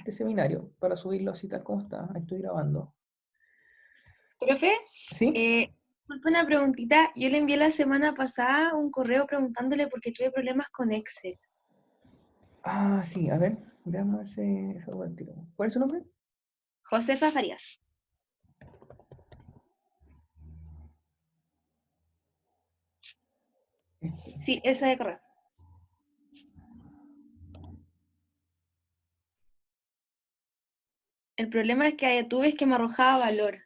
este seminario para subirlo así tal como está. Ahí estoy grabando. Profe, ¿Sí? disculpe una preguntita. Yo le envié la semana pasada un correo preguntándole por qué tuve problemas con Excel. Ah, sí, a ver, veamos ese buen tiro. ¿Cuál es su nombre? Josefa Farías. Este. Sí, ese de correo. El problema es que tuve que me arrojaba valor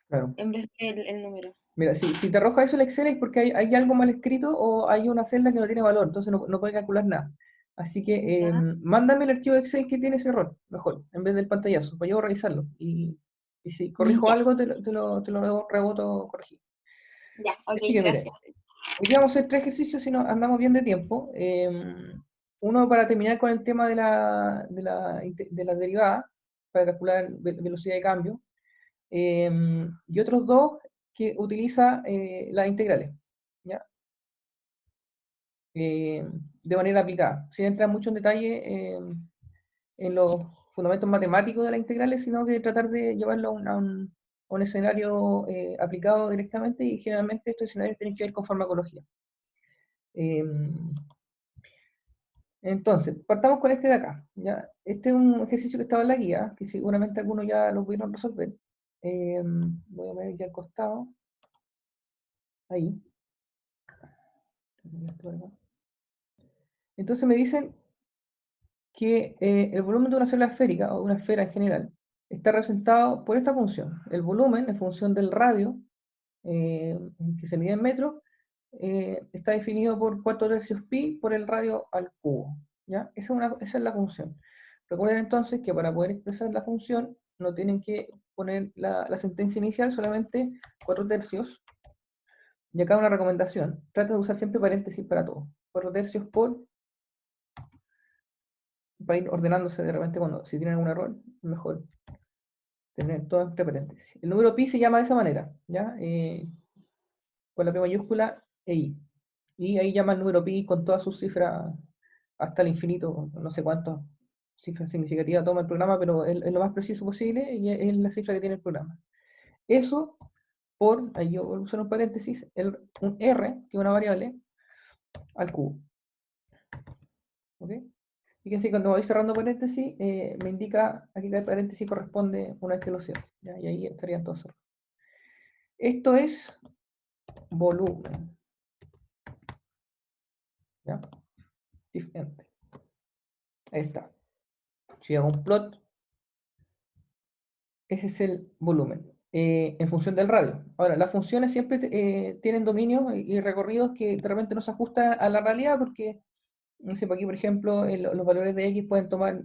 Claro. en vez del número. Mira, si te arroja eso el Excel es porque hay algo mal escrito o hay una celda que no tiene valor, entonces no puede calcular nada. Así que Ya, mándame el archivo de Excel que tiene ese error, mejor, en vez del pantallazo, para yo revisarlo. Y si corrijo ya, algo, te lo reboto corregir. ya, ok, Así que mire, gracias. hoy día vamos a hacer 3 ejercicios si nos andamos bien de tiempo. Uno para terminar con el tema de la derivada, para calcular velocidad de cambio. Y otros dos que utiliza las integrales, ¿ya? De manera aplicada, sin entrar mucho en detalle en los fundamentos matemáticos de las integrales, sino que tratar de llevarlo a un escenario aplicado directamente, y generalmente estos escenarios tienen que ver con farmacología. Eh, Entonces, partamos con este de acá, ¿ya? Este es un ejercicio que estaba en la guía, que seguramente algunos ya lo pudieron resolver. Voy a ver aquí al costado, ahí. Entonces me dicen que el volumen de una célula esférica, o una esfera en general, está representado por esta función. El volumen, en función del radio, que se mide en metros, está definido por 4 tercios pi por el radio al cubo, ¿ya? Esa es la función. Recuerden entonces que para poder expresar la función no tienen que poner la sentencia inicial, solamente 4 tercios. Y acá una recomendación: trata de usar siempre paréntesis para todo. 4 tercios para ir ordenándose de repente si tienen algún error, mejor tener todo entre paréntesis. El número pi se llama de esa manera, ¿ya? Con la P mayúscula e I. Y ahí llama el número pi con todas sus cifras hasta el infinito, no sé cuántas cifras significativas toma el programa, pero es lo más preciso posible y es la cifra que tiene el programa. Eso por, ahí yo voy a usar un paréntesis, un R, que es una variable, al cubo. ¿Ok? Fíjense, cuando voy cerrando paréntesis, me indica aquí que el paréntesis corresponde una vez que lo cierro, ¿ya? Y ahí estarían todos cerrados. Esto es volumen, ¿ya? Shift Enter. Ahí está. Si hago un plot, ese es el volumen, en función del radio. Ahora, las funciones siempre tienen dominios y recorridos que de repente no se ajustan a la realidad, porque, no sé, aquí por ejemplo, los valores de x pueden tomar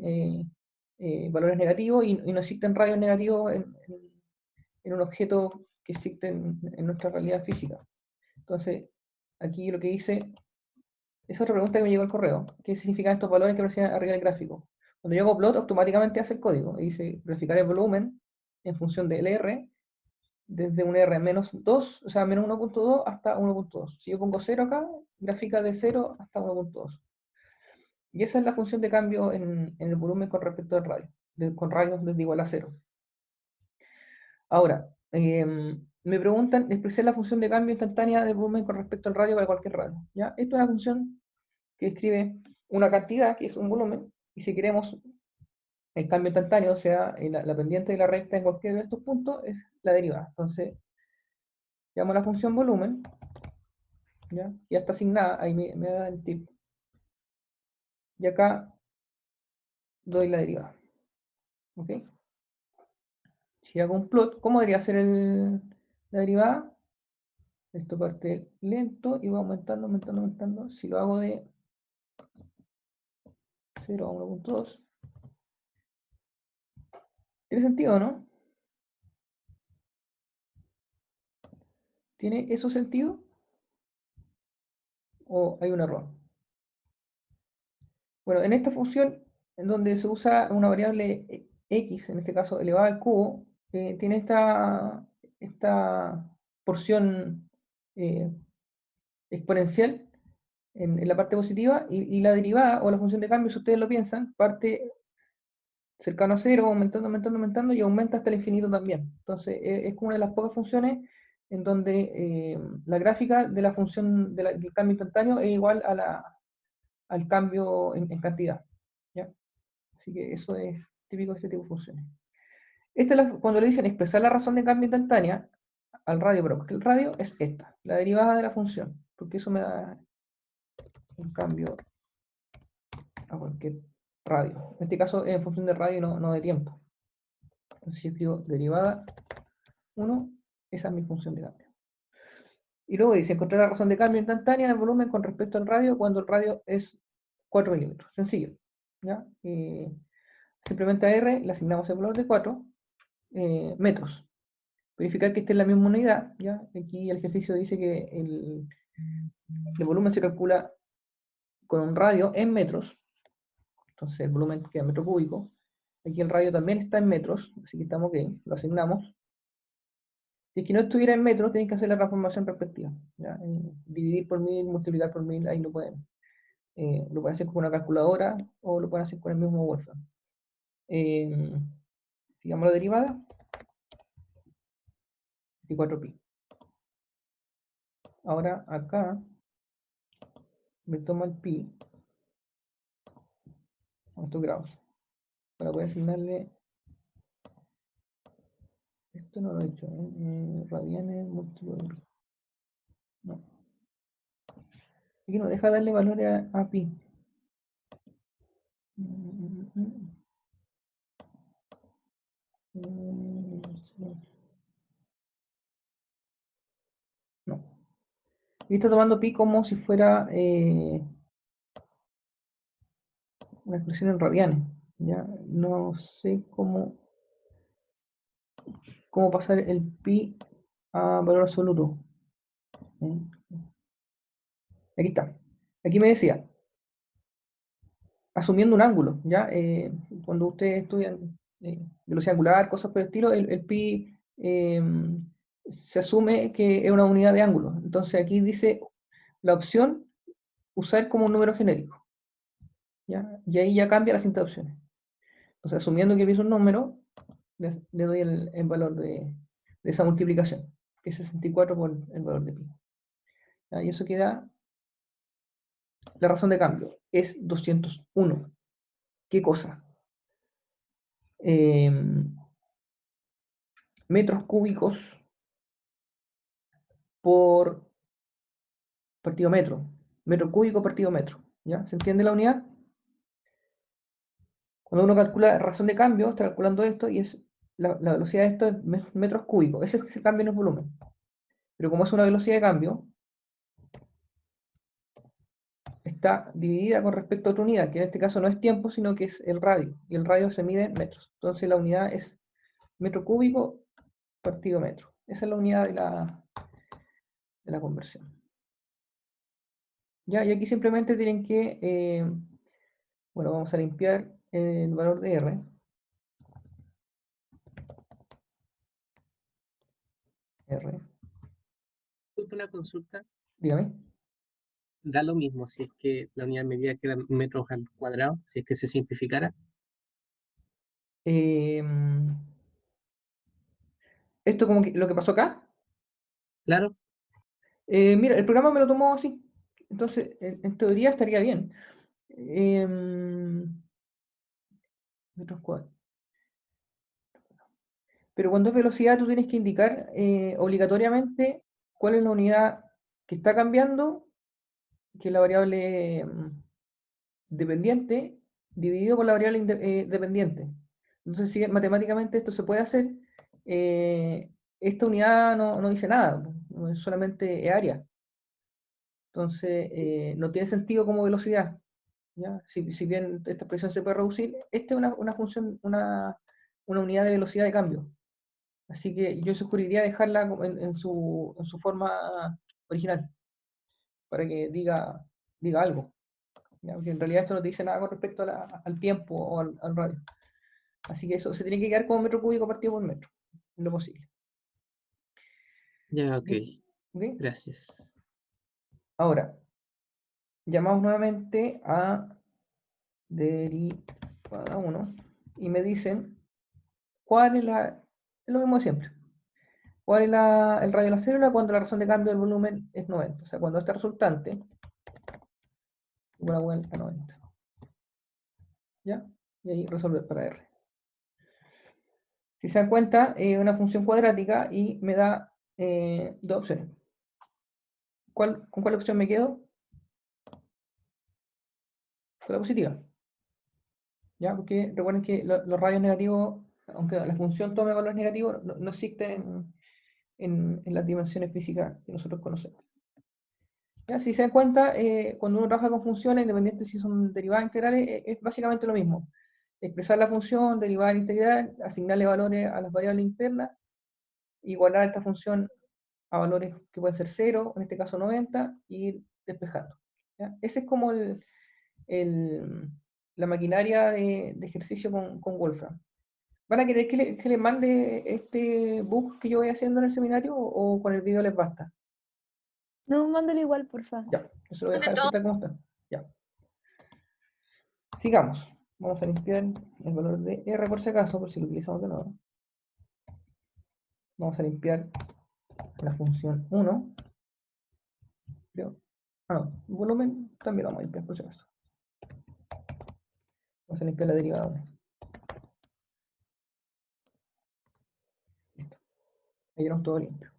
valores negativos, y no existen radios negativos en un objeto que existen en nuestra realidad física. Entonces, aquí lo que dice, es otra pregunta que me llegó al correo: ¿qué significan estos valores que aparecen arriba del gráfico? Cuando yo hago plot, automáticamente hace el código y dice graficar el volumen en función del R, desde un R menos 2, o sea, menos 1.2 hasta 1.2. Si yo pongo 0 acá, grafica de 0 hasta 1.2. Y esa es la función de cambio en el volumen con respecto al radio, con radios desde igual a 0. Ahora, me preguntan expresar la función de cambio instantánea del volumen con respecto al radio para cualquier radio, ¿ya? Esto es una función que describe una cantidad, que es un volumen, y si queremos el cambio instantáneo, o sea, la pendiente de la recta en cualquiera de estos puntos, es la derivada. Entonces, llamo a la función volumen, ¿ya? Ya está asignada, ahí me da el tip. Y acá doy la derivada. ¿Ok? Si hago un plot, ¿cómo debería ser la derivada? Esto parte lento y va aumentando, aumentando, aumentando. Si lo hago de 0 a 1.2, ¿tiene sentido, no? ¿Tiene eso sentido? ¿O hay un error? Bueno, en esta función, en donde se usa una variable x, en este caso elevada al cubo, tiene esta porción eh, exponencial en la parte positiva, y la derivada o la función de cambio, si ustedes lo piensan, parte cercano a cero, aumentando, aumentando, aumentando, y aumenta hasta el infinito también. Entonces, es como una de las pocas funciones en donde la gráfica de la función del cambio instantáneo es igual al cambio en cantidad. ¿Ya? Así que eso es típico de este tipo de funciones. Cuando le dicen expresar la razón de cambio instantánea al radio, pero porque el radio es esta, la derivada de la función, porque eso me da un cambio a cualquier radio. En este caso es en función de radio y no de tiempo. Entonces yo escribo derivada 1, esa es mi función de cambio. Y luego dice encontrar la razón de cambio instantánea del volumen con respecto al radio cuando el radio es 4 milímetros. Sencillo. ¿Ya? Simplemente a R le asignamos el valor de 4 metros. Verificar que esté en la misma unidad. ¿Ya? Aquí el ejercicio dice que el volumen se calcula con un radio en metros. Entonces el volumen queda metro cúbico. Aquí el radio también está en metros, así que estamos ok, lo asignamos. Si es que no estuviera en metros, tienen que hacer la transformación respectiva. ¿Ya? Dividir por 1000, multiplicar por 1000, ahí lo pueden. Lo pueden hacer con una calculadora o lo pueden hacer con el mismo Wolfram. Digamos la derivada, 24pi. Ahora acá me tomo el pi, a estos grados, para poder asignarle, esto no lo he hecho, radianes múltiplo de pi. No. Aquí no deja darle valor a pi. No. Y está tomando pi como si fuera una expresión en radianes. ¿Ya? No sé cómo pasar el pi a valor absoluto. Aquí está. Aquí me decía, asumiendo un ángulo, ¿ya? Cuando ustedes estudian velocidad angular, cosas por el estilo, el pi se asume que es una unidad de ángulo. Entonces aquí dice la opción usar como un número genérico, ¿ya? Y ahí ya cambia las siguientes opciones. Entonces, asumiendo que es un número, le doy el valor de esa multiplicación, que es 64 por el valor de pi. ¿Ya? Y eso queda, la razón de cambio es 201. ¿Qué cosa? Metros cúbicos por partido metro. Metro cúbico partido metro. ¿Ya? ¿Se entiende la unidad? Cuando uno calcula razón de cambio, está calculando esto y es la velocidad de esto es metros cúbicos. Ese es que se cambia en el volumen. Pero como es una velocidad de cambio, está dividida con respecto a otra unidad, que en este caso no es tiempo, sino que es el radio. Y el radio se mide en metros. Entonces la unidad es metro cúbico partido metro. Esa es la unidad de la conversión. ¿Ya? Y aquí simplemente tienen que, bueno, vamos a limpiar el valor de R. R, Disculpe una consulta. dígame. Da lo mismo si es que la unidad de medida queda metros al cuadrado, si es que se simplificara. Esto como que lo que pasó acá. Claro, Mira, el programa me lo tomó así. Entonces, en teoría estaría bien. Metros cuadrados. Pero cuando es velocidad, tú tienes que indicar obligatoriamente cuál es la unidad que está cambiando, que es la variable dependiente, dividido por la variable dependiente. Entonces, si matemáticamente esto se puede hacer, esta unidad no dice nada, solamente es área. Entonces, no tiene sentido como velocidad. ¿Ya? Si bien esta expresión se puede reducir, esta es una función, una unidad de velocidad de cambio. Así que yo sugeriría dejarla en su forma original, para que diga algo. ¿Ya? Porque en realidad esto no te dice nada con respecto al tiempo o al radio. Así que eso se tiene que quedar como metro cúbico partido por metro, en lo posible. ya, ok. ¿Ok? Gracias. Ahora, llamamos nuevamente a derivada 1. y me dicen cuál es es lo mismo de siempre. ¿Cuál es el radio de la célula cuando la razón de cambio del volumen es 90? O sea, cuando este resultante igual a 90. ¿Ya? Y ahí resolver para R. Si se dan cuenta, una función cuadrática y me da dos opciones. ¿Con cuál opción me quedo? Con la positiva. ¿Ya? Porque recuerden que los radios negativos, aunque la función tome valores negativos, no existen en las dimensiones físicas que nosotros conocemos. ¿Ya? Si se dan cuenta, cuando uno trabaja con funciones, independiente si son derivadas integrales, es básicamente lo mismo. Expresar la función, derivar integral, asignarle valores a las variables internas, igualar esta función a valores que pueden ser 0, en este caso 90, y ir despejando. ¿Ya? Ese es como la maquinaria de ejercicio con Wolfram. ¿Van a querer que les mande este book que yo voy haciendo en el seminario o con el video les basta? No, mándalo igual, porfa. Ya, eso lo voy a dejar así tal como está. Ya. Sigamos. Vamos a limpiar el valor de R por si acaso, por si lo utilizamos de nuevo. Vamos a limpiar la función 1. No, volumen también lo vamos a limpiar por si acaso. Vamos a limpiar la derivada 1. Listo. Ahí tenemos todo limpio.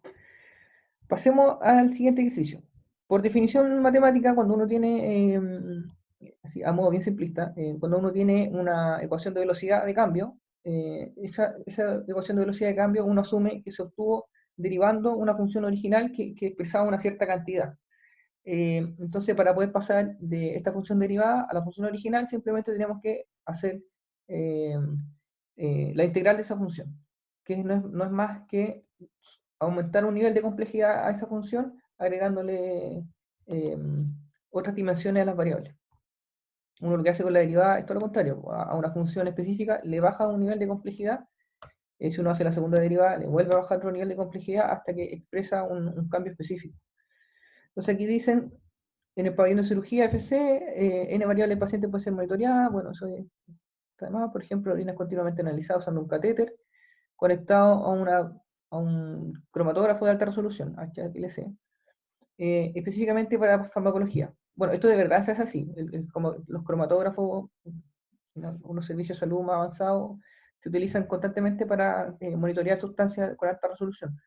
Pasemos al siguiente ejercicio. Por definición matemática, cuando uno tiene, así, a modo bien simplista, cuando uno tiene una ecuación de velocidad de cambio, esa ecuación de velocidad de cambio uno asume que se obtuvo derivando una función original que expresaba una cierta cantidad. Entonces, para poder pasar de esta función derivada a la función original, simplemente tenemos que hacer la integral de esa función, que no es más que aumentar un nivel de complejidad a esa función, agregándole otras dimensiones a las variables. Uno lo que hace con la derivada es todo lo contrario, a una función específica le baja un nivel de complejidad, si uno hace la segunda derivada, le vuelve a bajar otro nivel de complejidad hasta que expresa un cambio específico. Entonces aquí dicen, en el pabellón de cirugía FC, n variables del paciente puede ser monitoreada, bueno, eso es, además, por ejemplo, orinas continuamente analizadas usando un catéter, conectado a un cromatógrafo de alta resolución, HPLC, específicamente para farmacología. Bueno, esto de verdad se hace así, como los cromatógrafos, unos servicios de salud más avanzados, se utilizan constantemente para monitorear sustancias con alta resolución.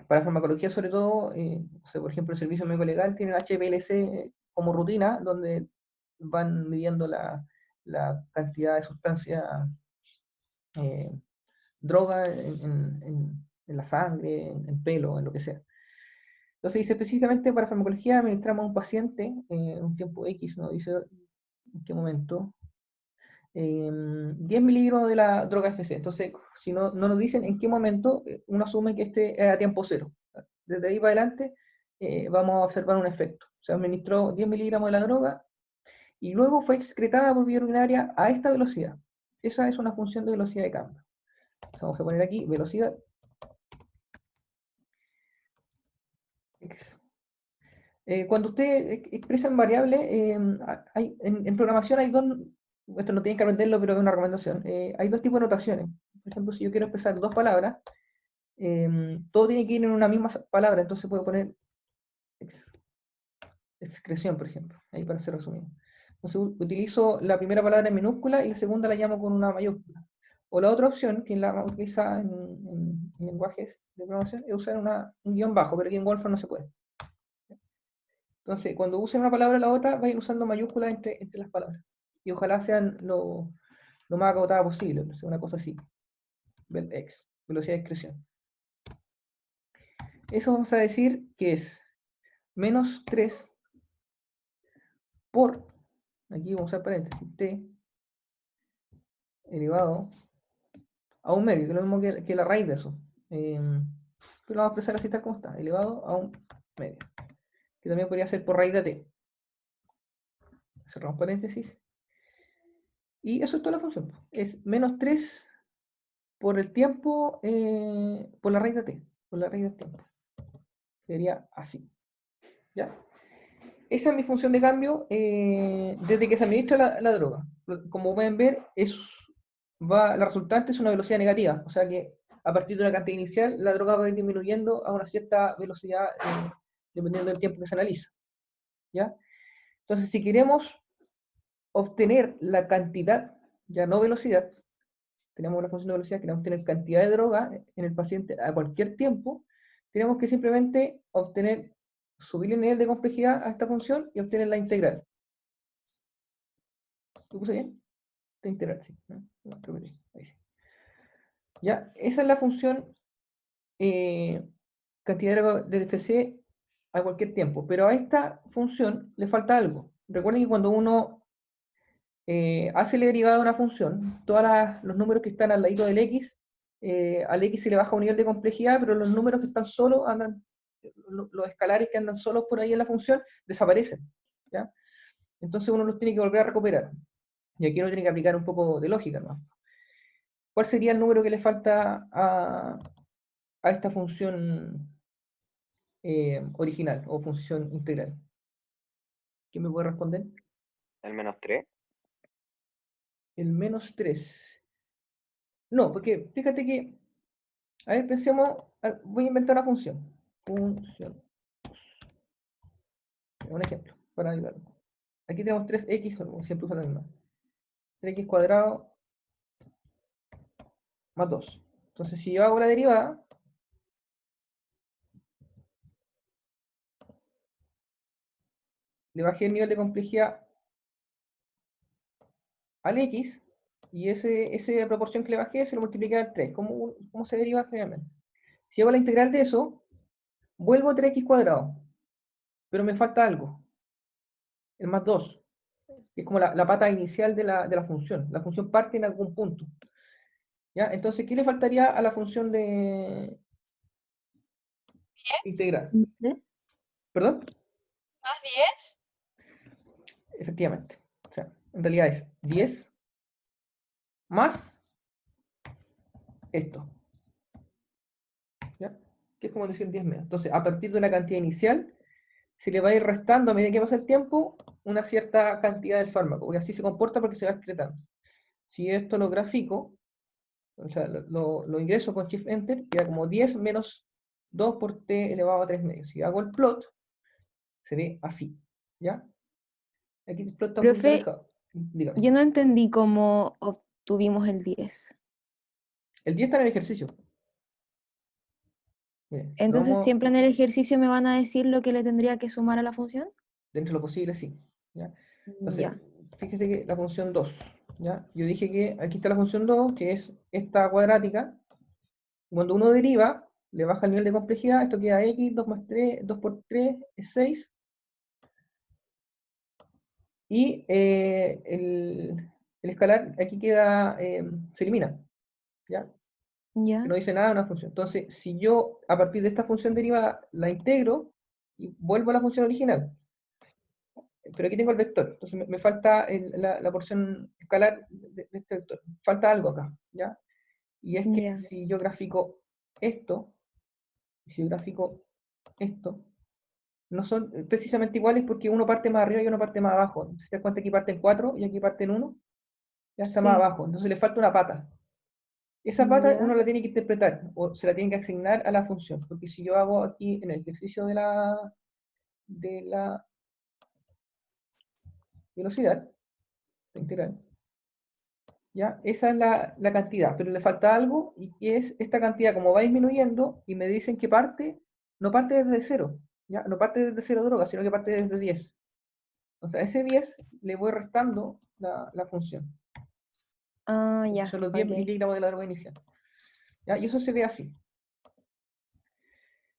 Para farmacología, sobre todo, o sea, por ejemplo, el servicio médico legal tiene el HPLC como rutina, donde van midiendo la cantidad de sustancia, droga en la sangre, en pelo, en lo que sea. Entonces dice específicamente para farmacología administramos a un paciente un tiempo X, ¿no? Dice en qué momento. 10 miligramos de la droga FC. Entonces, si no nos dicen en qué momento, uno asume que este es a tiempo cero. Desde ahí para adelante vamos a observar un efecto. Se administró 10 miligramos de la droga y luego fue excretada por vía urinaria a esta velocidad. Esa es una función de velocidad de cambio. Entonces, vamos a poner aquí velocidad x. Cuando ustedes expresan variables, en programación hay dos, esto no tienen que aprenderlo, pero es una recomendación. Hay dos tipos de notaciones. Por ejemplo, si yo quiero expresar dos palabras, todo tiene que ir en una misma palabra, entonces puedo poner excreción, por ejemplo, ahí para ser resumido. Entonces utilizo la primera palabra en minúscula y la segunda la llamo con una mayúscula. O la otra opción, que es la utilizada en lenguajes de programación, es usar un guión bajo, pero aquí en Wolfram no se puede. Entonces, cuando usen una palabra o la otra, vayan usando mayúsculas entre las palabras. Y ojalá sean lo más acotada posible, o sea, una cosa así. X, velocidad de excreción. Eso vamos a decir que es menos 3 por, aquí vamos a usar paréntesis, t elevado a un medio, que es lo mismo que la raíz de eso. Pero lo vamos a expresar así tal como está, elevado a un medio. Que también podría ser por raíz de t. Cerramos paréntesis. Y eso es toda la función. Es menos 3 por el tiempo, por la raíz de t, por la raíz del tiempo. Sería así. ¿Ya? Esa es mi función de cambio desde que se administra la droga. como pueden ver, la resultante es una velocidad negativa, o sea que a partir de una cantidad inicial, la droga va a ir disminuyendo a una cierta velocidad dependiendo del tiempo que se analiza. ¿Ya? Entonces, si queremos obtener la cantidad, ya no velocidad, tenemos una función de velocidad, queremos obtener cantidad de droga en el paciente a cualquier tiempo, tenemos que simplemente subir el nivel de complejidad a esta función y obtener la integral. ¿Lo puse bien? La integral, sí. No, creo que sí. Ahí sí. Ya, esa es la función cantidad de droga del FC a cualquier tiempo, pero a esta función le falta algo. Recuerden que cuando uno hace la derivada de una función, todos los números que están al ladito del x, al x se le baja un nivel de complejidad, pero los números que están solos los escalares que andan solos por ahí en la función, desaparecen. ¿Ya? Entonces uno los tiene que volver a recuperar. Y aquí uno tiene que aplicar un poco de lógica, ¿no? ¿Cuál sería el número que le falta a esta función original o función integral? ¿Quién me puede responder? El -3. El -3. No, porque fíjate que, a ver, pensemos, voy a inventar una función. Función. Un ejemplo, para ayudar. Aquí tenemos 3x, siempre uso la misma. 3x cuadrado más 2. Entonces, si yo hago la derivada, le bajé el nivel de complejidad al x, y esa proporción que le bajé se lo multiplica al 3. ¿Cómo se deriva generalmente? Si hago la integral de eso, vuelvo a 3x cuadrado, pero me falta algo, el más 2, que es como la pata inicial de la función. La función parte en algún punto. ¿Ya? Entonces, ¿qué le faltaría a la función de integral? ¿10? ¿Perdón? ¿Más 10? Efectivamente. O sea, en realidad es 10 más esto. ¿Ya? Que es como decir 10 menos. Entonces, a partir de una cantidad inicial, se le va a ir restando a medida que pasa el tiempo una cierta cantidad del fármaco. Y así se comporta porque se va excretando. Si esto lo grafico, o sea, lo ingreso con Shift Enter, queda como 10 menos 2 por t elevado a 3 medios. Si hago el plot, se ve así. ¿Ya? Aquí el plot está un poquito Profe, alejado. Dígame. yo no entendí cómo obtuvimos el 10. El 10 está en el ejercicio. Miren, Entonces, siempre en el ejercicio me van a decir lo que le tendría que sumar a la función. dentro de lo posible, sí. ¿Ya? Entonces, Ya. fíjese que la función 2, ¿ya? Yo dije que aquí está la función 2, que es esta cuadrática. Cuando uno deriva, le baja el nivel de complejidad, esto queda x, 2 más 3, 2 por 3 es 6. Y el escalar aquí queda, se elimina, ¿ya? Ya. Que no dice nada de una función. Entonces, si yo a partir de esta función derivada la integro y vuelvo a la función original, pero aquí tengo el vector, entonces me falta la porción escalar de este vector. Falta algo acá, ¿ya? Y es que Ya. si yo grafico esto, y si yo grafico esto, no son precisamente iguales porque uno parte más arriba y uno parte más abajo. Entonces, te das cuenta que aquí parten 4 y aquí parten 1, ya está más Sí. abajo. Entonces le falta una pata. Esa pata Ya. uno la tiene que interpretar o se la tiene que asignar a la función. Porque si yo hago aquí en el ejercicio de la velocidad, la integral, ¿ya? Esa es la cantidad, pero le falta algo y que es esta cantidad como va disminuyendo y me dicen que no parte desde cero, ¿ya? No parte desde cero droga, sino que parte desde 10. O sea, a ese 10 le voy restando la función. Ah, Que ya. son los 10 Ok. miligramos de la droga inicial. ¿Ya? Y eso se ve así.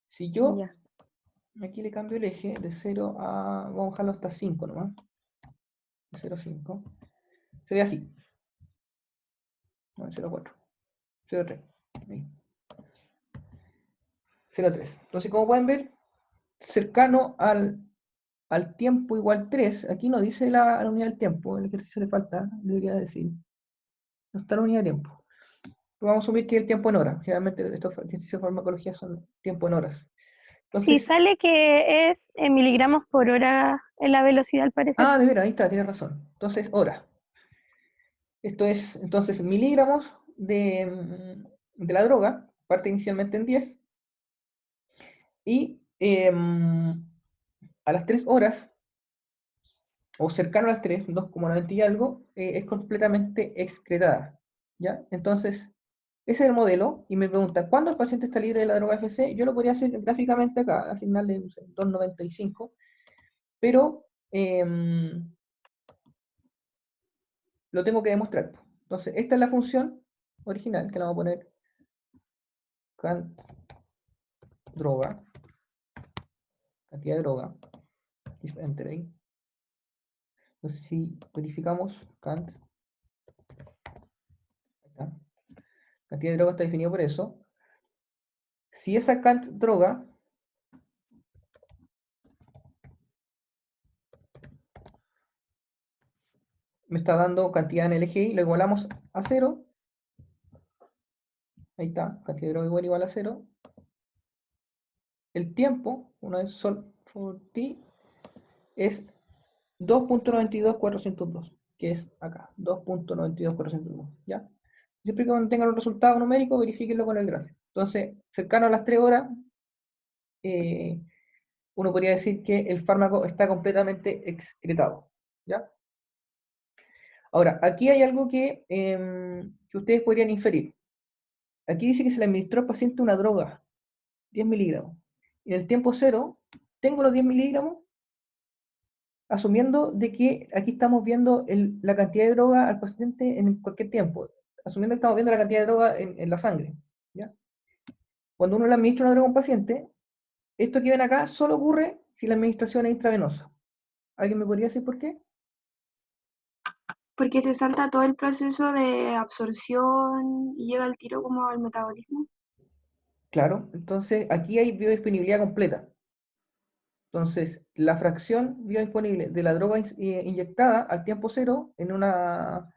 Si yo Ya. aquí le cambio el eje de 0 a, vamos a bajarlo hasta 5 nomás, de 0 a 5, se ve así. No, 0 a 4, 0 a 3. Ahí. 0 a 3. Entonces, como pueden ver, cercano al tiempo igual 3, aquí no dice la unidad del tiempo, el ejercicio le falta, debería decir. No está la unidad de tiempo. Vamos a asumir que el tiempo en horas. Generalmente estos ejercicios de farmacología son tiempo en horas. Sí, Entonces, sale que es en miligramos por hora en la velocidad al parecer. de veras, ahí está, tienes razón. Entonces, hora. Esto es, entonces, miligramos de la droga, parte inicialmente en 10, y a las 3 horas, o cercano a las 3, 2,90 y algo, es completamente excretada, ¿ya? Entonces, ese es el modelo, y me pregunta, ¿cuándo el paciente está libre de la droga FC? Yo lo podría hacer gráficamente acá, asignarle no sé, 2,95, pero lo tengo que demostrar. Entonces, esta es la función original, que la vamos a poner cant droga, cantidad de droga, y enter ahí. Entonces, si verificamos cant, acá, cantidad de droga está definido por eso. Si esa cant droga me está dando cantidad en LGI, lo igualamos a 0. Ahí está, cantidad de droga igual a 0. El tiempo, una vez sol for t, es 2.92402, que es acá, 2.92402, ¿ya? Siempre que tengan un resultado numérico, verifíquenlo con el gráfico. Entonces, cercano a las 3 horas, uno podría decir que el fármaco está completamente excretado, ¿ya? Ahora, aquí hay algo que ustedes podrían inferir. Aquí dice que se le administró al paciente una droga, 10 miligramos. En el tiempo cero, tengo los 10 miligramos, asumiendo de que aquí estamos viendo la cantidad de droga al paciente en cualquier tiempo, asumiendo que estamos viendo la cantidad de droga en la sangre, ¿ya? Cuando uno le administra una droga a un paciente, esto que ven acá solo ocurre si la administración es intravenosa. ¿Alguien me podría decir por qué? Porque se salta todo el proceso de absorción y llega al tiro como al metabolismo. Claro, entonces aquí hay biodisponibilidad completa. Entonces, la fracción biodisponible de la droga inyectada al tiempo cero en una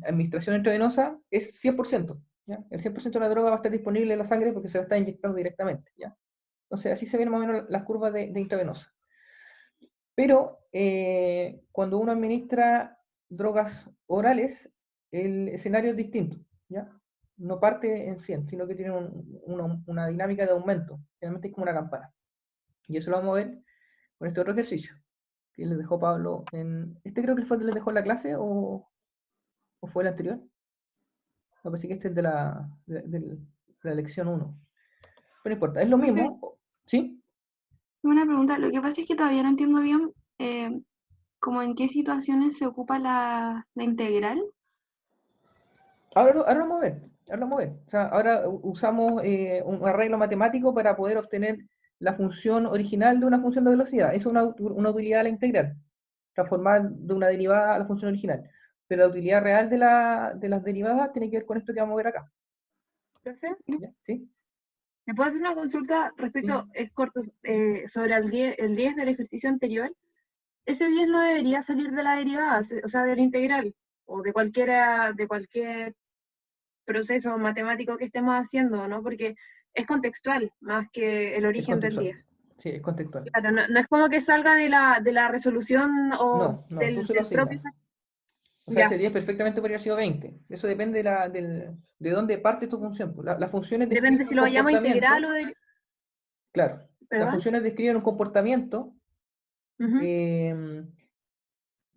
administración intravenosa es 100%. ¿Ya? El 100% de la droga va a estar disponible en la sangre porque se la está inyectando directamente. ¿Ya? Entonces, así se ven más o menos las curvas de intravenosa. Pero cuando uno administra drogas orales, el escenario es distinto. ¿Ya? No parte en 100, sino que tiene una dinámica de aumento. Generalmente es como una campana. Y eso lo vamos a ver con este otro ejercicio que les dejó Pablo en... ¿Este creo que fue el que les dejó en la clase o fue el anterior? No, pues sí que este es de la lección 1. Pero no importa, es lo Profe, mismo. ¿Sí? una pregunta. Lo que pasa es que todavía no entiendo bien como en qué situaciones se ocupa la integral. Ahora lo vamos a ver. Ahora lo vamos a ver. O sea, ahora usamos un arreglo matemático para poder obtener la función original de una función de velocidad. Eso es una utilidad de la integral. Transformar de una derivada a la función original. Pero la utilidad real de las derivadas tiene que ver con esto que vamos a ver acá. Profe, ¿Ya? ¿Sí? ¿me puedo hacer una consulta Sí. respecto corto, sobre el 10 del ejercicio anterior? Ese 10 no debería salir de la derivada, o sea, de la integral, o de cualquier proceso matemático que estemos haciendo, ¿no? Porque es contextual más que el Es origen del contextual. 10. Sí, es contextual. Claro, no es como que salga de la resolución o No, tú se lo del propio. asignas. O sea, ese Ya, 10 perfectamente podría haber sido 20. Eso depende de dónde parte tu función. Pues. Las funciones depende describen si un lo vayamos a integral comportamiento. o de. Claro, las ¿Perdón? funciones describen un comportamiento. Ujú, eh,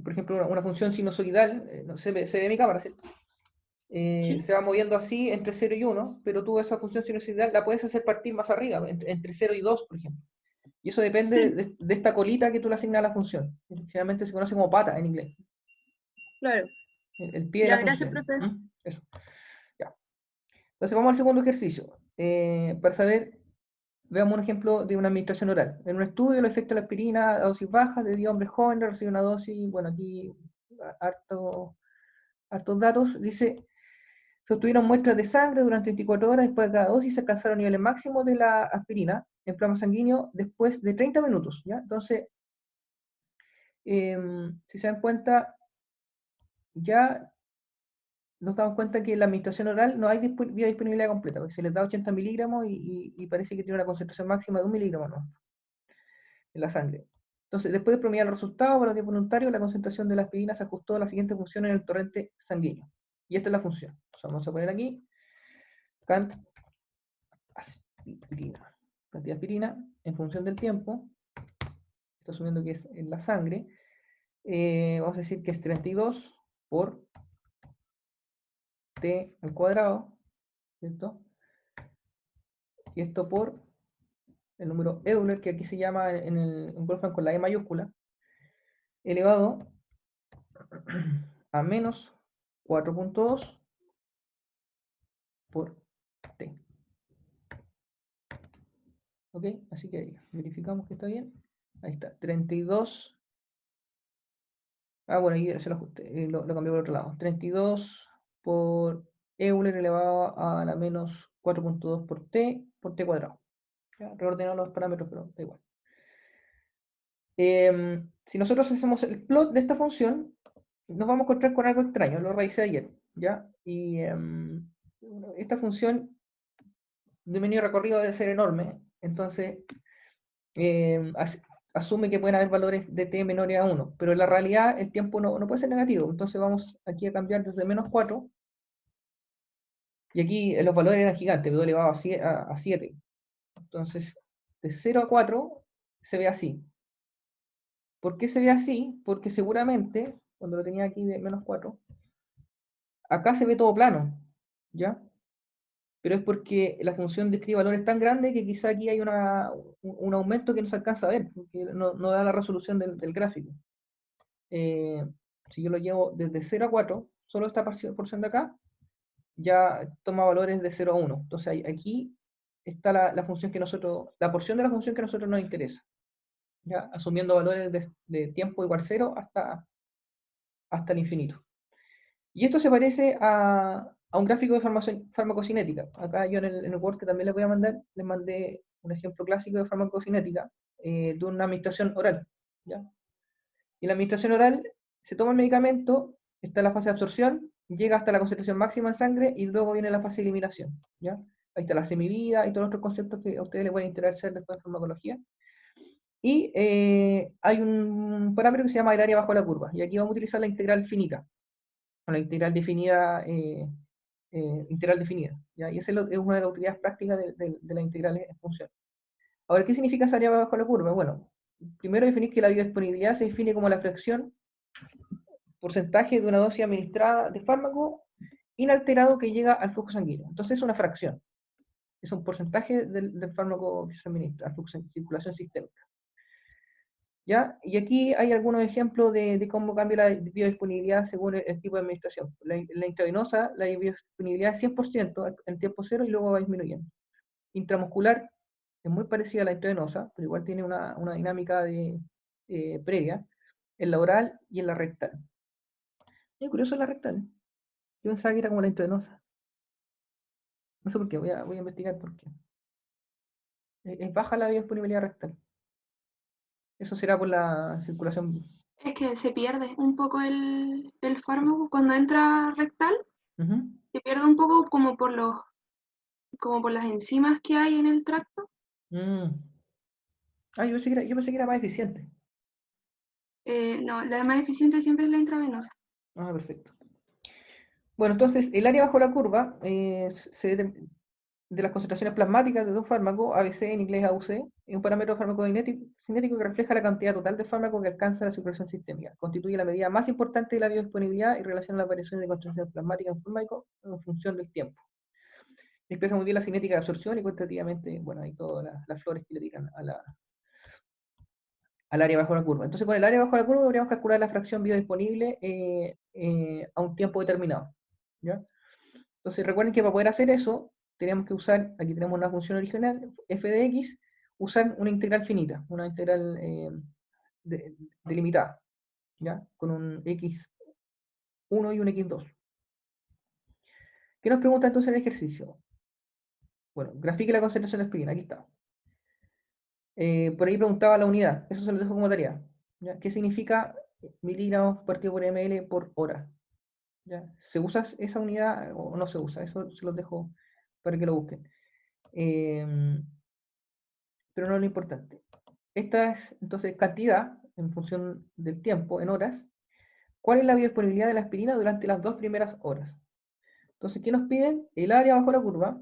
por ejemplo, una función sinusoidal, no, se ve mi cámara, ¿cierto? sí, Se va moviendo así entre 0 y 1, pero tú esa función sinusoidal la puedes hacer partir más arriba, entre 0 y 2, por ejemplo. Y eso depende sí, de esta colita que tú le asignas a la función. Generalmente se conoce como pata en inglés. claro. El pie de la Ya, gracias, función. profe. ¿Mm? Eso. Ya. Entonces vamos al segundo ejercicio. Para saber, veamos un ejemplo de una administración oral. En un estudio, el efecto de la aspirina a dosis baja de 10 hombres jóvenes recibe una dosis, bueno, aquí hartos datos. Dice, se obtuvieron muestras de sangre durante 24 horas después de cada dosis, se alcanzaron niveles máximos de la aspirina en plasma sanguíneo después de 30 minutos. ¿Ya? Entonces, si se dan cuenta, ya nos damos cuenta que en la administración oral no hay biodisponibilidad completa, porque se les da 80 miligramos y parece que tiene una concentración máxima de 1 miligramo, ¿no? En la sangre. Entonces, después de promediar los resultados para los días voluntarios, la concentración de la aspirina se ajustó a la siguiente función en el torrente sanguíneo. Y esta es la función. O sea, vamos a poner aquí cantidad de aspirina en función del tiempo. Está asumiendo que es en la sangre. Vamos a decir que es 32 por t al cuadrado, ¿cierto? Y esto por el número Euler, que aquí se llama en Wolfram con la E mayúscula, elevado a menos 4.2 por t. ¿Ok? Así que ahí verificamos que está bien. Ahí está, 32. Ah, bueno, ahí se lo ajusté, lo cambié por otro lado. 32 por Euler elevado a la menos 4.2 por t cuadrado. ¿Ya? Reordenado los parámetros, pero da igual. Si nosotros hacemos el plot de esta función, nos vamos a encontrar con algo extraño, lo revisé ayer, ¿ya? Y esta función de medio recorrido debe ser enorme, entonces asume que pueden haber valores de t menores a 1, pero en la realidad el tiempo no puede ser negativo, entonces vamos aquí a cambiar desde menos 4, y aquí los valores eran gigantes, p elevado a 7, entonces de 0 a 4 se ve así. ¿Por qué se ve así? Porque seguramente, cuando lo tenía aquí de menos 4, acá se ve todo plano, ¿ya? Pero es porque la función describe valores tan grandes que quizá aquí hay un aumento que no se alcanza a ver, porque no da la resolución del gráfico. Si yo lo llevo desde 0 a 4, solo esta porción de acá, ya toma valores de 0 a 1. Entonces aquí está la función que nosotros, la porción de la función que a nosotros nos interesa, ¿ya? Asumiendo valores de tiempo igual 0 hasta el infinito. Y esto se parece a un gráfico de farmacocinética. Acá yo en el Word que también les voy a mandar, les mandé un ejemplo clásico de farmacocinética de una administración oral, ¿ya? Y la administración oral se toma el medicamento, está en la fase de absorción, llega hasta la concentración máxima en sangre y luego viene la fase de eliminación, ¿ya? Ahí está la semivida y todos los otros conceptos que a ustedes les pueden interesar después de farmacología. Y hay un parámetro que se llama el área bajo la curva, y aquí vamos a utilizar la integral finita, o la integral definida, integral definida, ¿ya? Y esa es una de las utilidades prácticas de las integrales en función. Ahora, ¿qué significa esa área bajo la curva? Bueno, primero definir que la biodisponibilidad se define como la fracción porcentaje de una dosis administrada de fármaco inalterado que llega al flujo sanguíneo. Entonces es una fracción, es un porcentaje del fármaco que se administra al flujo en circulación sistémica. ¿Ya? Y aquí hay algunos ejemplos de cómo cambia la biodisponibilidad según el tipo de administración. La intravenosa, la biodisponibilidad es 100% en tiempo cero y luego va disminuyendo. Intramuscular es muy parecida a la intravenosa, pero igual tiene una dinámica previa en la oral y en la rectal. Es curioso la rectal. Yo pensaba que era como la intravenosa. No sé por qué, voy a investigar por qué. Es baja la biodisponibilidad rectal. Eso será por la circulación. Es que se pierde un poco el fármaco cuando entra rectal, Ujú. se pierde un poco como por las enzimas que hay en el tracto. Ah, yo pensé que era más eficiente. No, la más eficiente siempre es la intravenosa. Ah, perfecto. Bueno, entonces el área bajo la curva de las concentraciones plasmáticas de dos fármacos, ABC en inglés AUC, es un parámetro farmacocinético que refleja la cantidad total de fármaco que alcanza la circulación sistémica. Constituye la medida más importante de la biodisponibilidad y relaciona la variación de concentraciones plasmáticas en fármaco en función del tiempo. Expresa muy bien la cinética de absorción y cuantitativamente, bueno, hay todas las flores que le tiran al área bajo la curva. Entonces, con el área bajo la curva deberíamos calcular la fracción biodisponible a un tiempo determinado, ¿ya? Entonces, recuerden que para poder hacer eso, tenemos que usar, aquí tenemos una función original, f de x, usar una integral finita, una integral delimitada, ¿ya? Con un x1 y un x2. ¿Qué nos pregunta entonces el ejercicio? Bueno, grafique la concentración de aspirina, aquí está. Por ahí preguntaba la unidad, eso se lo dejo como tarea, ¿ya? ¿Qué significa miligramos partido por ml por hora? ¿Ya? ¿Se usa esa unidad o no se usa? Eso se los dejo para que lo busquen. Pero no es lo importante. Esta es, entonces, cantidad, en función del tiempo, en horas, cuál es la biodisponibilidad de la aspirina durante las 2 primeras horas. Entonces, ¿qué nos piden? El área bajo la curva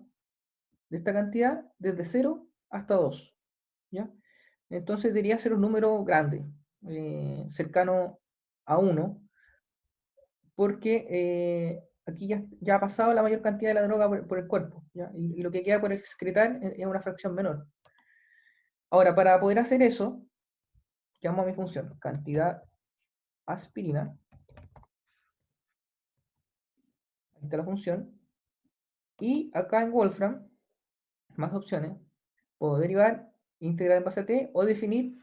de esta cantidad desde 0 hasta 2. ¿Ya? Entonces debería ser un número grande, cercano a 1, porque aquí ya ha pasado la mayor cantidad de la droga por el cuerpo, ¿ya? Y lo que queda por excretar es una fracción menor. Ahora, para poder hacer eso, llamo a mi función cantidad aspirina, ahí está la función, y acá en Wolfram, más opciones, puedo derivar, integrar en base a t, o definir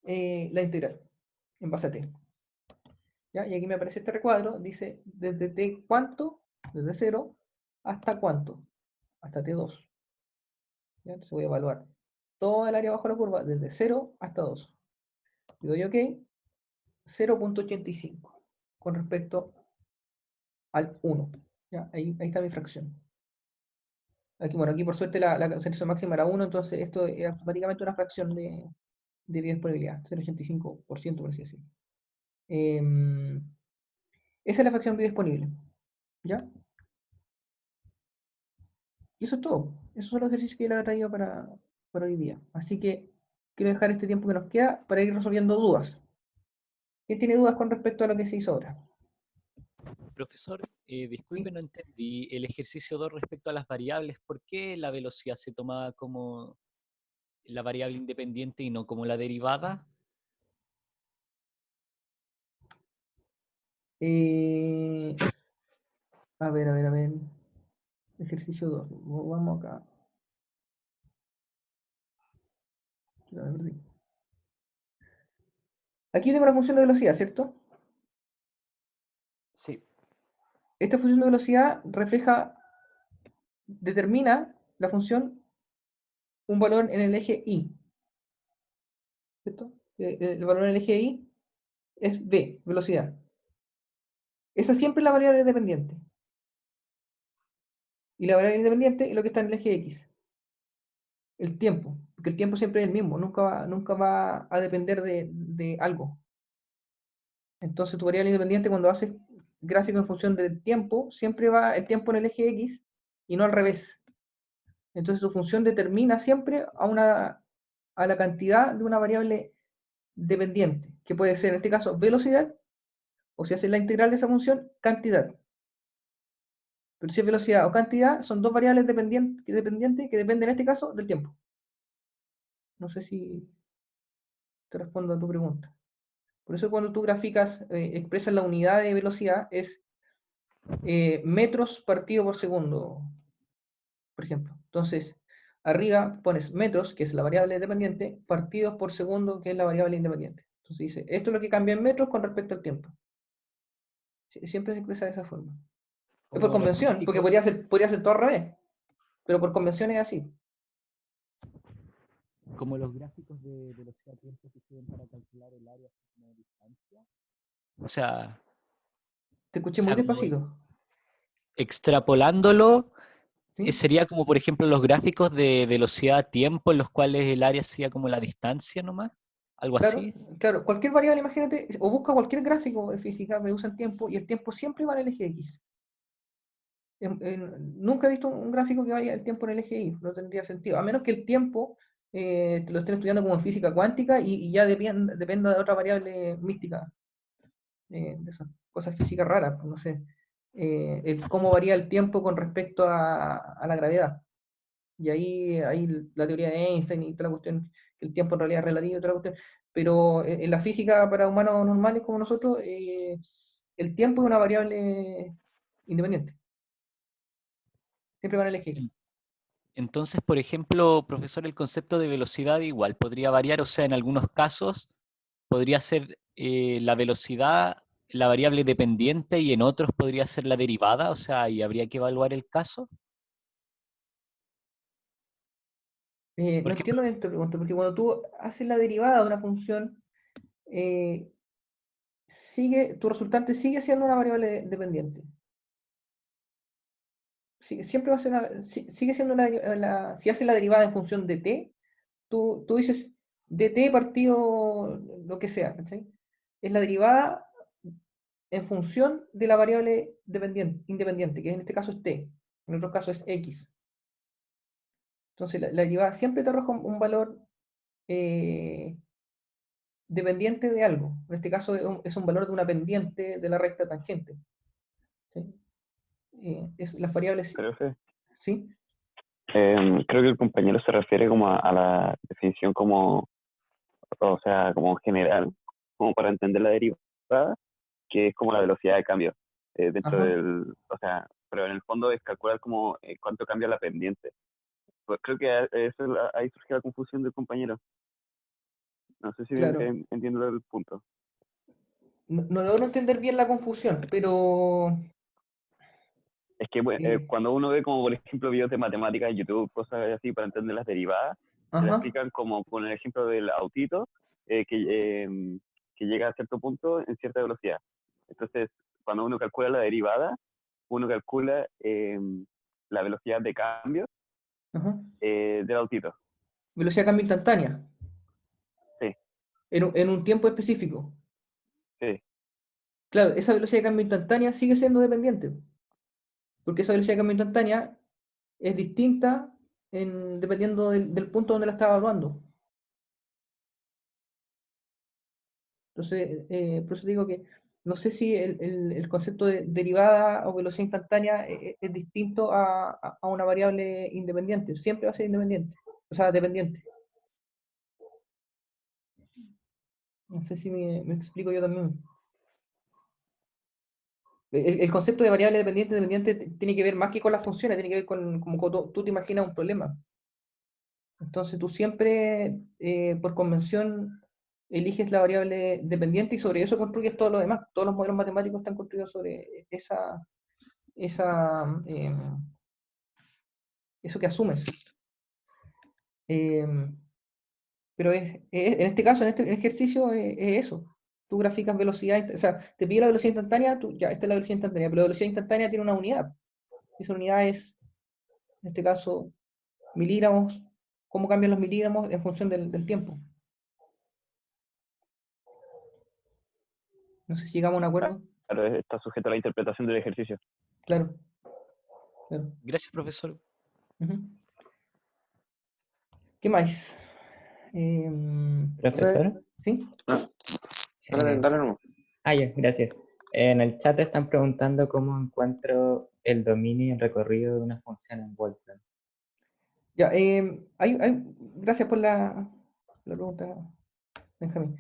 la integral en base a t. ¿Ya? Y aquí me aparece este recuadro, dice desde t cuánto, desde 0 hasta cuánto, hasta t2. ¿Ya? Entonces voy a evaluar toda el área bajo la curva desde 0 hasta 2. Y doy OK, 0.85 con respecto al 1. ¿Ya? Ahí está mi fracción. Aquí, bueno, aquí por suerte la concentración máxima era 1, entonces esto es automáticamente una fracción de biodisponibilidad, 0.85%, por así decirlo. Esa es la fracción biodisponible. ¿Ya? Y eso es todo. Esos son los ejercicios que yo le he traído para hoy día. Así que quiero dejar este tiempo que nos queda para ir resolviendo dudas. ¿Quién tiene dudas con respecto a lo que se hizo ahora? Profesor, disculpe, no entendí el ejercicio 2 respecto a las variables. ¿Por qué la velocidad se tomaba como la variable independiente y no como la derivada? A ver. Ejercicio 2. Vamos acá. Ya me perdí. Aquí tengo la función de velocidad, ¿cierto? Sí. Esta función de velocidad determina la función un valor en el eje Y. ¿Cierto? El valor en el eje Y es v, velocidad. Esa siempre es la variable independiente. Y la variable independiente es lo que está en el eje X. El tiempo. Porque el tiempo siempre es el mismo. Nunca va a depender de algo. Entonces tu variable independiente cuando haces gráfico en función del tiempo, siempre va el tiempo en el eje X y no al revés. Entonces tu función determina siempre a la cantidad de una variable dependiente, que puede ser en este caso velocidad, o si haces la integral de esa función, cantidad. Pero si es velocidad o cantidad, son dos variables dependientes que dependen en este caso del tiempo. No sé si te respondo a tu pregunta. Por eso cuando tú graficas, expresas la unidad de velocidad, es metros partido por segundo, por ejemplo. Entonces, arriba pones metros, que es la variable dependiente, partidos por segundo, que es la variable independiente. Entonces dice, esto es lo que cambia en metros con respecto al tiempo. Siempre se expresa de esa forma. Es por Como los convención, porque gráficos, podría ser todo al revés, pero por convención es así. como los gráficos de velocidad-tiempo que sirven para calcular el área de distancia. O sea, Te escuché muy como despacito. extrapolándolo, ¿Sí? sería como, por ejemplo, los gráficos de velocidad-tiempo en los cuales el área sería como la distancia nomás, algo Claro, así. claro. Cualquier variable, imagínate, o busca cualquier gráfico de física, me usa el tiempo, y el tiempo siempre va en el eje X. Nunca he visto un gráfico que vaya el tiempo en el eje Y, no tendría sentido, a menos que el tiempo te lo estén estudiando como en física cuántica y ya dependa de otra variable mística, de esas cosas físicas raras, pues, no sé, cómo varía el tiempo con respecto a la gravedad. Y ahí la teoría de Einstein y toda la cuestión, que el tiempo en realidad es relativo y toda la cuestión, pero en la física para humanos normales como nosotros, el tiempo es una variable independiente, siempre va en el eje X. Entonces, por ejemplo, profesor, el concepto de velocidad igual podría variar, o sea, en algunos casos podría ser la velocidad la variable dependiente y en otros podría ser la derivada, o sea, y habría que evaluar el caso. Por No ejemplo, entiendo bien tu pregunta, porque cuando tú haces la derivada de una función, eh, tu resultante sigue siendo una variable dependiente. Siempre va a ser sigue siendo si haces la derivada en función de t, tú dices, dt partido lo que sea, ¿cachai? Es la derivada en función de la variable independiente, que en este caso es t, en otro caso es x. Entonces la derivada siempre te arroja un valor dependiente de algo. En este caso es un valor de una pendiente de la recta tangente. ¿Sí? Las variables, Profe, ¿sí? creo que el compañero se refiere como a la definición como, o sea, como general, como para entender la derivada, que es como la velocidad de cambio dentro Ajá. del, o sea, pero en el fondo es calcular como cuánto cambia la pendiente. Pues creo que ahí surge la confusión del compañero. No sé si Claro. entiendo el punto. No logro entender bien la confusión, pero Es que bueno, cuando uno ve como, por ejemplo, videos de matemáticas en YouTube, cosas así para entender las derivadas, se la ajá, explican como con el ejemplo del autito que llega a cierto punto en cierta velocidad. Entonces, cuando uno calcula la derivada, uno calcula la velocidad de cambio ajá. del autito. Velocidad de cambio instantánea, Sí, en un tiempo específico. sí. Claro, esa velocidad de cambio instantánea sigue siendo dependiente, porque esa velocidad de cambio instantánea es distinta dependiendo del punto donde la estaba evaluando. Entonces, por eso digo que no sé si el concepto de derivada o velocidad instantánea es distinto a una variable independiente. Siempre va a ser independiente, o sea, dependiente. No sé si me explico yo también. El concepto de variable dependiente tiene que ver más que con las funciones, tiene que ver con como tú te imaginas un problema. Entonces tú siempre, por convención, eliges la variable dependiente y sobre eso construyes todo lo demás. Todos los modelos matemáticos están construidos sobre esa, eso que asumes. Pero en este caso, en este ejercicio, es eso. Tú graficas velocidad, o sea, te pide la velocidad instantánea, ya, esta es la velocidad instantánea, pero la velocidad instantánea tiene una unidad. Esa unidad es, en este caso, miligramos. ¿Cómo cambian los miligramos en función del tiempo? No sé si llegamos a un acuerdo. Claro, está sujeto a la interpretación del ejercicio. Claro, claro. Gracias, profesor. Ujú. ¿Qué más? Profesor. ¿Sí? Eh, Dale nomás. ya, gracias. En el chat están preguntando cómo encuentro el dominio y el recorrido de una función en Wolfram. Ya, gracias por la pregunta, Benjamín.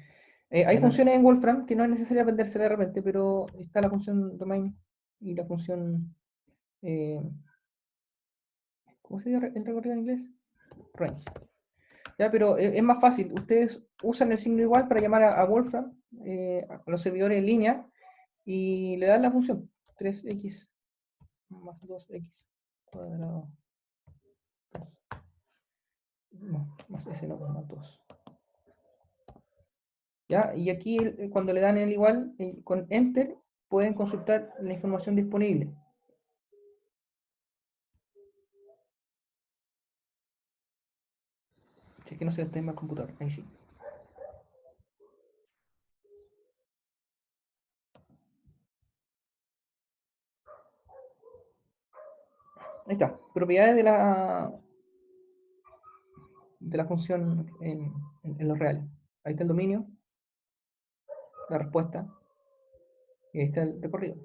Hay funciones en Wolfram que no es necesario aprenderse de repente, pero está la función domain y la función, ¿cómo se llama el recorrido en inglés? Range. Ya, pero es más fácil. Ustedes usan el signo igual para llamar a Wolfram, a los servidores en línea, y le dan la función 3x más 2x cuadrado. No, más s no, más 2. ¿Ya? Y aquí cuando le dan el igual, con Enter, pueden consultar la información disponible. Si es que no se está en el computador, ahí sí. Ahí está. Propiedades de la función en los reales. Ahí está el dominio, la respuesta, y ahí está el recorrido.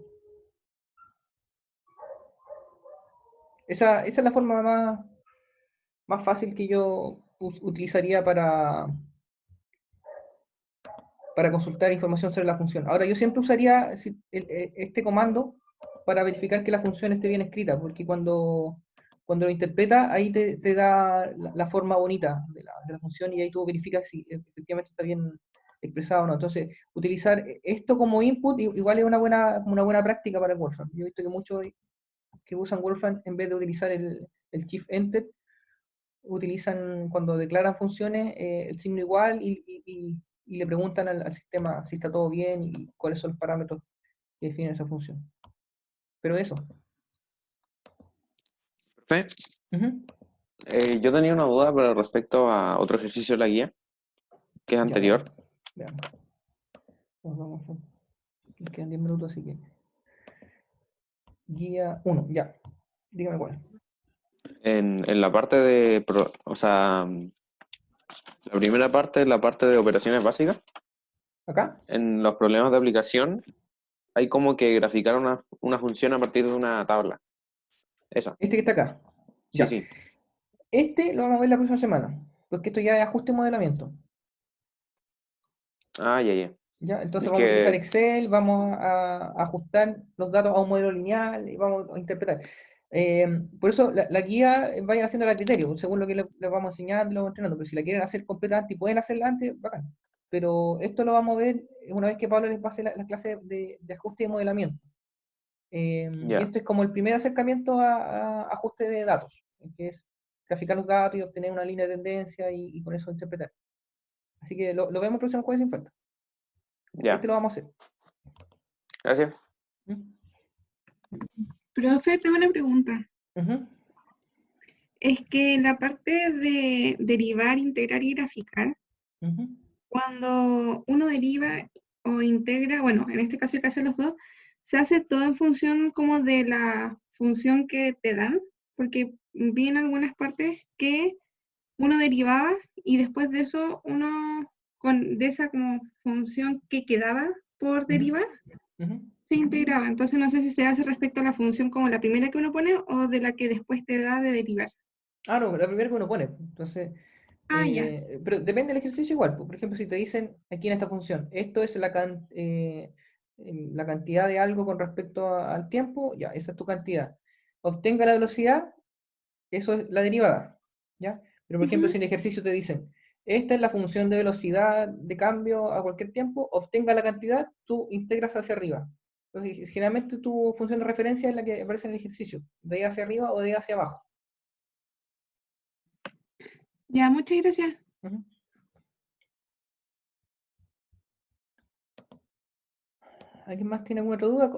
Esa es la forma más fácil que yo utilizaría para consultar información sobre la función. Ahora, yo siempre usaría este comando para verificar que la función esté bien escrita, porque cuando lo interpreta, ahí te da la forma bonita de la función y ahí tú verificas si efectivamente está bien expresado o no. Entonces, utilizar esto como input igual es una buena práctica para el Wolfram. Yo he visto que muchos que usan Wolfram, en vez de utilizar el Shift Enter, utilizan cuando declaran funciones el signo igual y le preguntan al sistema si está todo bien y cuáles son los parámetros que definen esa función. Pero eso. Profe, Ujú. yo tenía una duda pero respecto a otro ejercicio de la guía. que es Ya, anterior. veamos. Vamos a... Nos quedan 10 minutos, así que... Guía 1, ya. Dígame cuál. En la parte de, o sea, la primera parte, la parte de operaciones básicas, ¿Acá? en los problemas de aplicación, hay como que graficar una función a partir de una tabla. Esa. Este que está acá. Sí, Ya. sí. Este lo vamos a ver la próxima semana, porque esto ya es ajuste y modelamiento. Ah, ya, ya. ¿Ya? Entonces Es vamos a utilizar que, Excel, vamos a ajustar los datos a un modelo lineal y vamos a interpretar. Por eso la guía vayan haciendo a criterio, según lo que les vamos enseñando, lo vamos entrenando. Pero si la quieren hacer completa antes y pueden hacerla antes, bacán. Pero esto lo vamos a ver una vez que Pablo les pase la clase de ajuste y modelamiento. Y ya, esto es como el primer acercamiento a ajuste de datos, que es graficar los datos y obtener una línea de tendencia y con eso interpretar. Así que lo vemos el próximo jueves sin falta. ya. Lo vamos a hacer. Gracias. ¿Mm? Profe, tengo una pregunta. Ujú. Es que en la parte de derivar, integrar y graficar, Ujú. cuando uno deriva o integra, bueno, en este caso hay que hacer los dos, se hace todo en función como de la función que te dan, porque vi en algunas partes que uno derivaba y después de eso uno, de esa como función que quedaba por Ujú. derivar, Ujú. se integraba. Entonces no sé si se hace respecto a la función como la primera que uno pone o de la que después te da de derivar. Ah, no, la primera que uno pone. Entonces, Ah, ya. pero depende del ejercicio igual. Por ejemplo, si te dicen aquí en esta función, esto es la cantidad de algo con respecto al tiempo, ya, esa es tu cantidad. Obtenga la velocidad, eso es la derivada, ¿ya? Pero por ejemplo, Ujú. si en el ejercicio te dicen, esta es la función de velocidad de cambio a cualquier tiempo, obtenga la cantidad, tú integras hacia arriba. Entonces, generalmente tu función de referencia es la que aparece en el ejercicio, de ahí hacia arriba o de ahí hacia abajo. Ya, muchas gracias. Ujú. ¿Alguien más tiene alguna otra duda?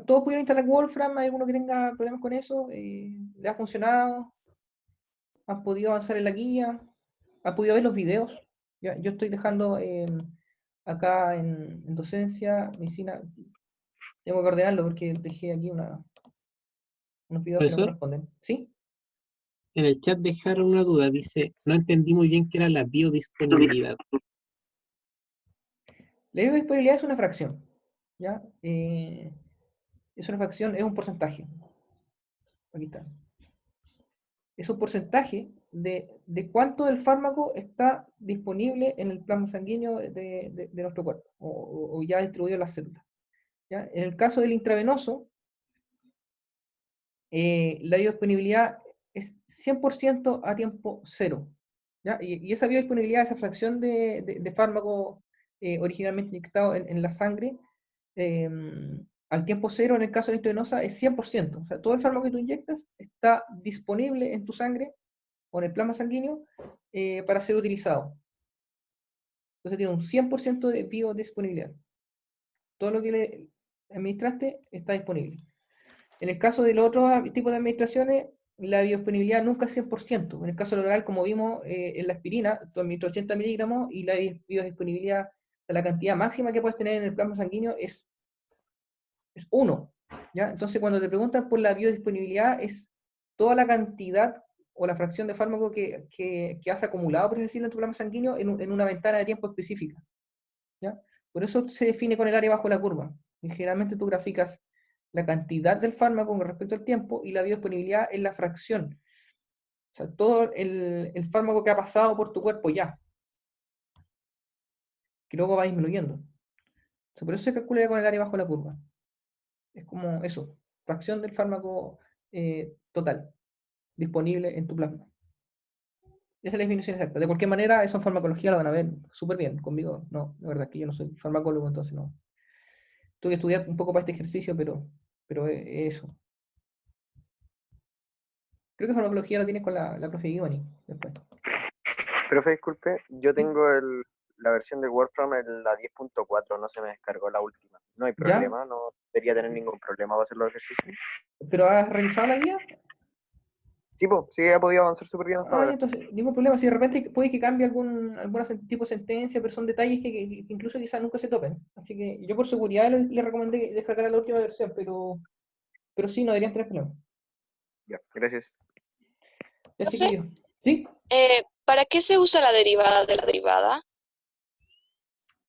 ¿Todos pudieron instalar Wolfram? ¿Hay alguno que tenga problemas con eso? ¿Le ha funcionado? ¿Han podido avanzar en la guía? ¿Han podido ver los videos? Yo estoy dejando acá en docencia, medicina, tengo que ordenarlo porque dejé aquí unos videos que no Profesor, corresponden. ¿Sí? en el chat dejaron una duda, dice, no entendí muy bien qué era la biodisponibilidad. La biodisponibilidad es una fracción, ¿ya? Es una fracción, es un porcentaje. Aquí está. Es un porcentaje de cuánto del fármaco está disponible en el plasma sanguíneo de nuestro cuerpo, o ya distribuido en las células. ¿Ya? En el caso del intravenoso, la biodisponibilidad es 100% a tiempo cero. ¿Ya? Y esa biodisponibilidad, esa fracción de fármaco originalmente inyectado en la sangre, eh, al tiempo cero en el caso de la intravenosa es 100%. O sea, todo el fármaco que tú inyectas está disponible en tu sangre o en el plasma sanguíneo para ser utilizado. Entonces tiene un 100% de biodisponibilidad. Todo lo que le administraste está disponible. En el caso del otro tipo de administraciones, la biodisponibilidad nunca es 100%. En el caso del oral, como vimos en la aspirina, tú administras 80 miligramos y la biodisponibilidad, la cantidad máxima que puedes tener en el plasma sanguíneo es 1. ¿Ya? Entonces, cuando te preguntan por la biodisponibilidad, es toda la cantidad o la fracción de fármaco que has acumulado, por decirlo, en tu plasma sanguíneo en una ventana de tiempo específica. ¿Ya? Por eso se define con el área bajo la curva. Y generalmente tú graficas la cantidad del fármaco con respecto al tiempo y la biodisponibilidad es la fracción. O sea, todo el fármaco que ha pasado por tu cuerpo ya, que luego va disminuyendo. O sea, por eso se calcula con el área bajo la curva. Es como eso, fracción del fármaco total disponible en tu plasma. Esa es la definición exacta. De cualquier manera, esa farmacología la van a ver súper bien conmigo. No, la verdad es que yo no soy farmacólogo, entonces no. Tuve que estudiar un poco para este ejercicio, pero es eso. Creo que farmacología lo tienes con la profe Giovanni después. Profe, disculpe, yo tengo la versión del Wolfram en la 10.4, no se me descargó la última. No hay ¿Ya? problema, no debería tener ningún problema para hacer los ejercicios. ¿Pero has revisado la guía? Sí, po, sí, ha podido avanzar súper bien hasta Ah, ahora. entonces, ningún problema. Si de repente puede que cambie algún tipo de sentencia, pero son detalles que incluso quizás nunca se topen. Así que yo por seguridad le recomendé descargar la última versión, pero sí, no deberían tener problemas. Ya, gracias. Ya, Profe, chiquillos. ¿Sí? ¿para qué se usa la derivada de la derivada?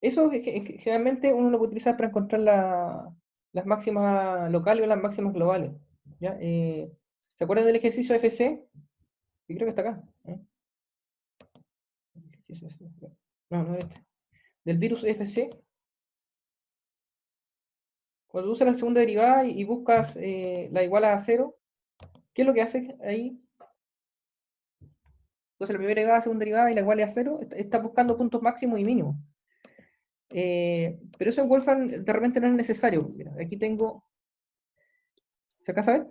Eso generalmente uno lo puede utilizar para encontrar las máximas locales o las máximas globales. ¿Ya? ¿Se acuerdan del ejercicio FC? Yo creo que está acá. No, no es este. Del virus FC. Cuando usas la segunda derivada y buscas la igual a 0, ¿qué es lo que haces ahí? Entonces la primera derivada, segunda derivada y la igual a 0, está buscando puntos máximos y mínimos. Pero eso en Wolfram de repente no es necesario. Mira, aquí tengo. ¿Se alcanza a ver?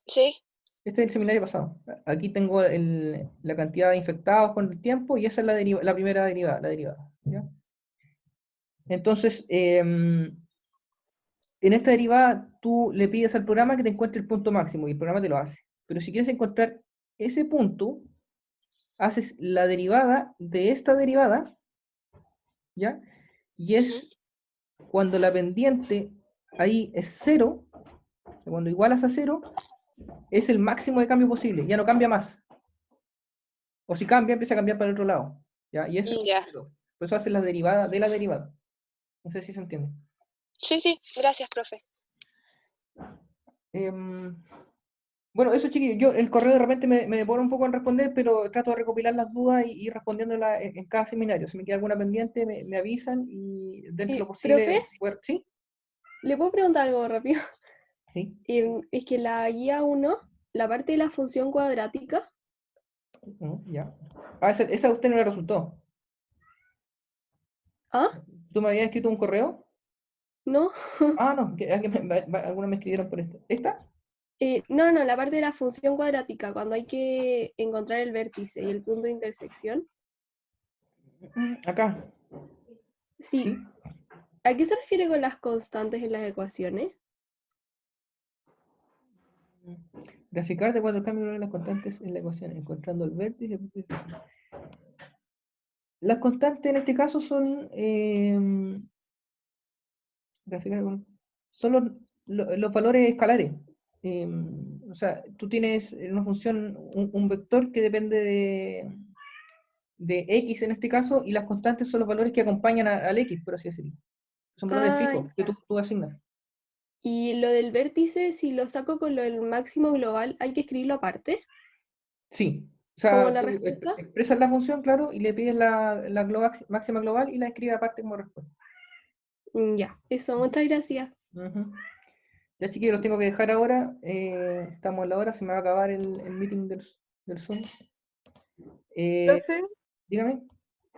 Sí. Este es el seminario pasado. Aquí tengo la cantidad de infectados con el tiempo y esa es la primera derivada, la derivada. ¿Ya? Entonces, en esta derivada tú le pides al programa que te encuentre el punto máximo y el programa te lo hace. Pero si quieres encontrar ese punto, haces la derivada de esta derivada, ¿ya? Y es cuando la pendiente ahí es 0, cuando igualas a 0, es el máximo de cambio posible, ya no cambia más. O si cambia, empieza a cambiar para el otro lado. ¿Ya? Y eso, Ya. por eso haces la derivada de la derivada. No sé si se entiende. Sí, gracias, profe. Bueno, eso chiquillos, yo el correo de repente me demoro un poco en responder, pero trato de recopilar las dudas y respondiéndolas en cada seminario. Si me queda alguna pendiente, me avisan y dentro de lo posible... ¿Profe? ¿Sí? ¿Le puedo preguntar algo rápido? Sí. Es que la guía 1, la parte de la función cuadrática. Ya. Ah, esa a usted no le resultó. ¿Ah? ¿Tú me habías escrito un correo? No. Ah, no, algunos me escribieron por esto. ¿Esta? No, la parte de la función cuadrática, cuando hay que encontrar el vértice y el punto de intersección. Acá. Sí. ¿A qué se refiere con las constantes en las ecuaciones? Graficar de cuatro cambios de las constantes en la ecuación, encontrando el vértice. Las constantes en este caso son son los valores escalares. O sea, tú tienes en una función un vector que depende de x en este caso, y las constantes son los valores que acompañan al x, por así decirlo. Son valores fijos que tú asignas. Y lo del vértice, si lo saco con lo del máximo global, ¿hay que escribirlo aparte? Sí. O ¿Como sea, la tú respuesta? expresas la función, claro, y le pides la máxima global y la escribes aparte como respuesta. Ya, eso, muchas gracias. Ya chiquillos, los tengo que dejar ahora. Estamos a la hora, se me va a acabar el meeting del Zoom. Profe, Dígame.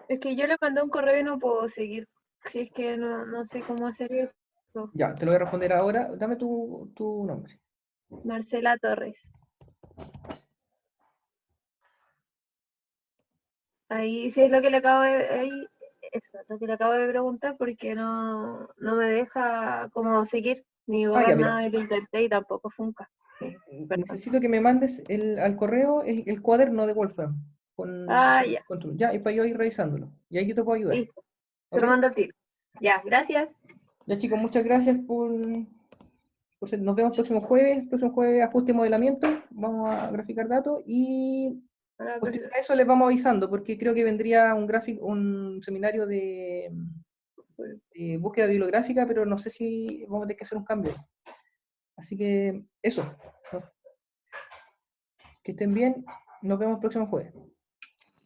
es que yo le mandé un correo y no puedo seguir. Si es que no sé cómo hacer eso. Ya, te lo voy a responder ahora. Dame tu nombre. Marcela Torres. Ahí sí es lo que le acabo de, eso, lo que le acabo de preguntar porque no me deja como seguir ni borrar ya, mira. nada, y lo intenté y tampoco funca. Necesito que me mandes al correo el cuaderno de Wolfram. Ya. Ya, y para yo ir revisándolo. Y ahí yo te puedo ayudar. Listo. Se lo mando al tiro. Ya, gracias. Ya chicos, muchas gracias nos vemos el próximo jueves. Próximo jueves ajuste y modelamiento. Vamos a graficar datos y posterior a eso les vamos avisando porque creo que vendría un seminario de búsqueda bibliográfica, pero no sé si vamos a tener que hacer un cambio. Así que eso. Que estén bien. Nos vemos el próximo jueves.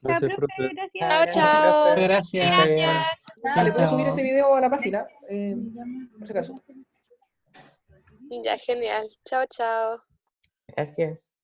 Gracias, profe. Chao, chao. Gracias. Vale, puedo subir Chao. este video a la página, por si acaso. Ya, genial. Chao, chao. Gracias.